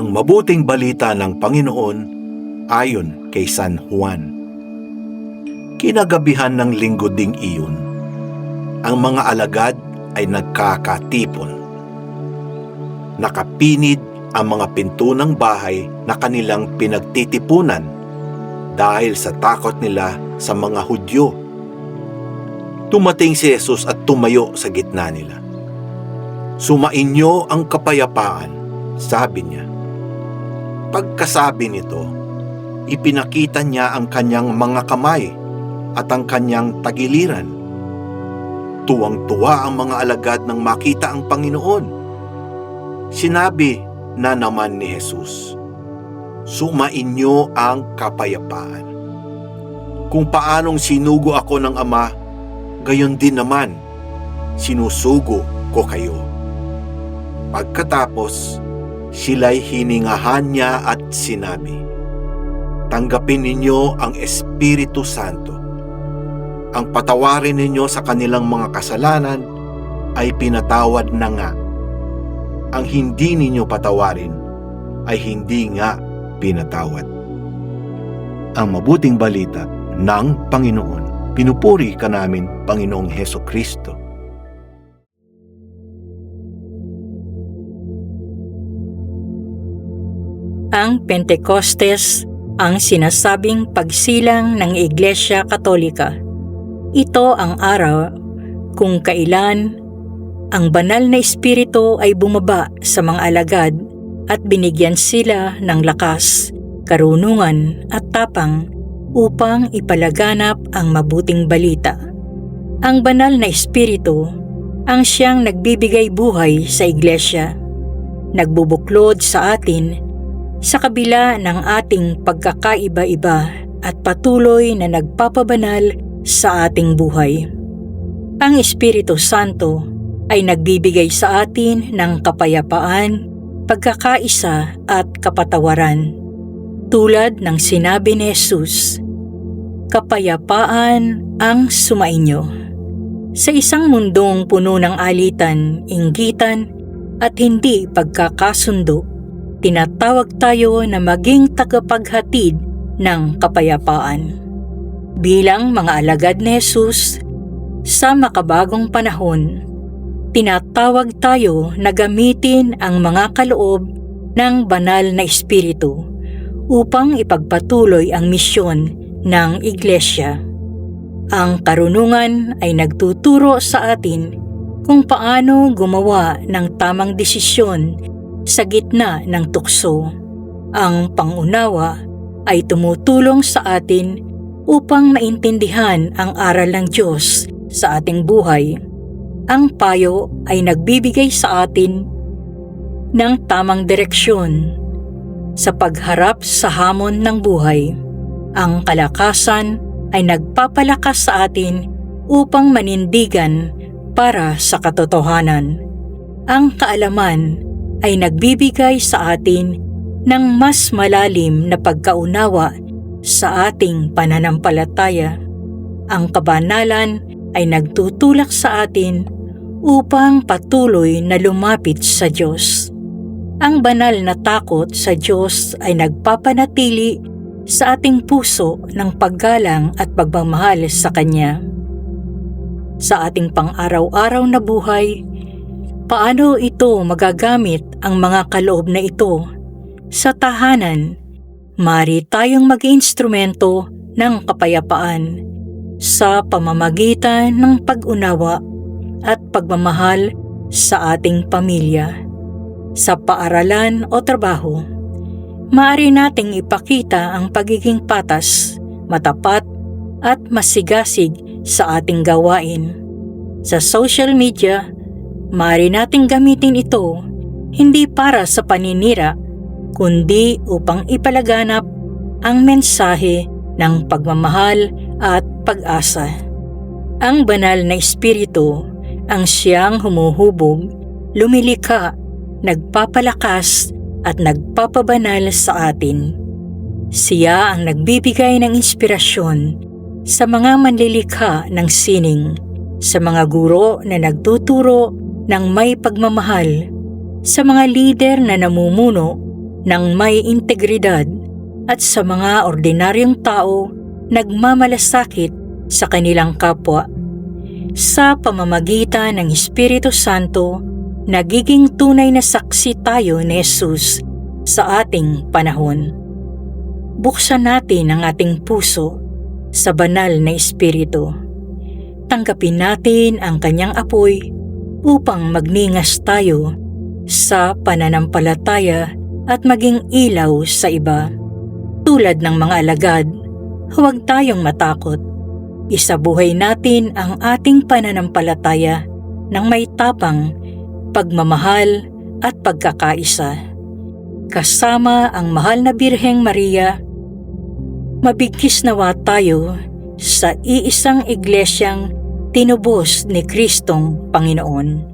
Ang mabuting balita ng Panginoon ayon kay San Juan. Kinagabihan ng linggo ding iyon, ang mga alagad ay nagkakatipon. Nakapinid ang mga pinto ng bahay na kanilang pinagtitipunan dahil sa takot nila sa mga Hudyo. Tumating si Jesus at tumayo sa gitna nila. "Sumainyo ang kapayapaan," sabi niya. Pagkasabi nito, ipinakita niya ang kanyang mga kamay at ang kanyang tagiliran. Tuwang-tuwa ang mga alagad nang makita ang Panginoon. Sinabi na naman ni Jesus, "Sumainyo ang kapayapaan. Kung paanong sinugo ako ng Ama, gayon din naman sinusugo ko kayo." Pagkatapos, sila'y hiningahan niya at sinabi, "Tanggapin ninyo ang Espiritu Santo. Ang patawarin ninyo sa kanilang mga kasalanan ay pinatawad na nga. Ang hindi ninyo patawarin ay hindi nga pinatawad." Ang mabuting balita ng Panginoon. Pinupuri ka namin, Panginoong Hesukristo. Ang Pentecostes, ang sinasabing pagsilang ng Iglesia Katolika. Ito ang araw kung kailan ang banal na Espiritu ay bumaba sa mga alagad at binigyan sila ng lakas, karunungan at tapang upang ipalaganap ang mabuting balita. Ang banal na Espiritu ang siyang nagbibigay buhay sa Iglesia, nagbubuklod sa atin sa kabila ng ating pagkakaiba-iba at patuloy na nagpapabanal sa ating buhay. Ang Espiritu Santo ay nagbibigay sa atin ng kapayapaan, pagkakaisa at kapatawaran. Tulad ng sinabi ni Jesus, "Kapayapaan ang sumainyo." Sa isang mundong puno ng alitan, inggitan at hindi pagkakasundo, tinatawag tayo na maging tagapaghatid ng kapayapaan. Bilang mga alagad ni Jesus, sa makabagong panahon, tinatawag tayo na gamitin ang mga kaloob ng banal na Espiritu upang ipagpatuloy ang misyon ng Iglesia. Ang karunungan ay nagtuturo sa atin kung paano gumawa ng tamang desisyon sa gitna ng tukso. Ang pangunawa ay tumutulong sa atin upang maintindihan ang aral ng Diyos sa ating buhay. Ang payo ay nagbibigay sa atin ng tamang direksyon sa pagharap sa hamon ng buhay. Ang kalakasan ay nagpapalakas sa atin upang manindigan para sa katotohanan. Ang kaalaman ay nagbibigay sa atin ng mas malalim na pagkaunawa sa ating pananampalataya. Ang kabanalan ay nagtutulak sa atin upang patuloy na lumapit sa Diyos. Ang banal na takot sa Diyos ay nagpapanatili sa ating puso ng paggalang at pagmamahal sa Kanya. Sa ating pang-araw-araw na buhay, paano ito magagamit ang mga kaloob na ito? Sa tahanan, maaari tayong mag-instrumento ng kapayapaan sa pamamagitan ng pag-unawa at pagmamahal sa ating pamilya. Sa paaralan o trabaho, maaari nating ipakita ang pagiging patas, matapat at masigasig sa ating gawain. Sa social media, maaari nating gamitin ito hindi para sa paninira, kundi upang ipalaganap ang mensahe ng pagmamahal at pag-asa. Ang banal na Espiritu ang siyang humuhubog, lumilikha, nagpapalakas at nagpapabanal sa atin. Siya ang nagbibigay ng inspirasyon sa mga manlilikha ng sining, sa mga guro na nagtuturo ng may pagmamahal, sa mga lider na namumuno ng may integridad at sa mga ordinaryong tao nagmamalasakit sa kanilang kapwa. Sa pamamagitan ng Espiritu Santo, nagiging tunay na saksi tayo ni Jesus sa ating panahon. Buksan natin ang ating puso sa banal na Espiritu. Tanggapin natin ang kanyang apoy upang magningas tayo sa pananampalataya at maging ilaw sa iba. Tulad ng mga alagad, huwag tayong matakot. Isabuhay natin ang ating pananampalataya ng may tapang, pagmamahal at pagkakaisa. Kasama ang mahal na Birheng Maria, mabigkis nawa tayo sa iisang iglesyang tinubos ni Kristong Panginoon.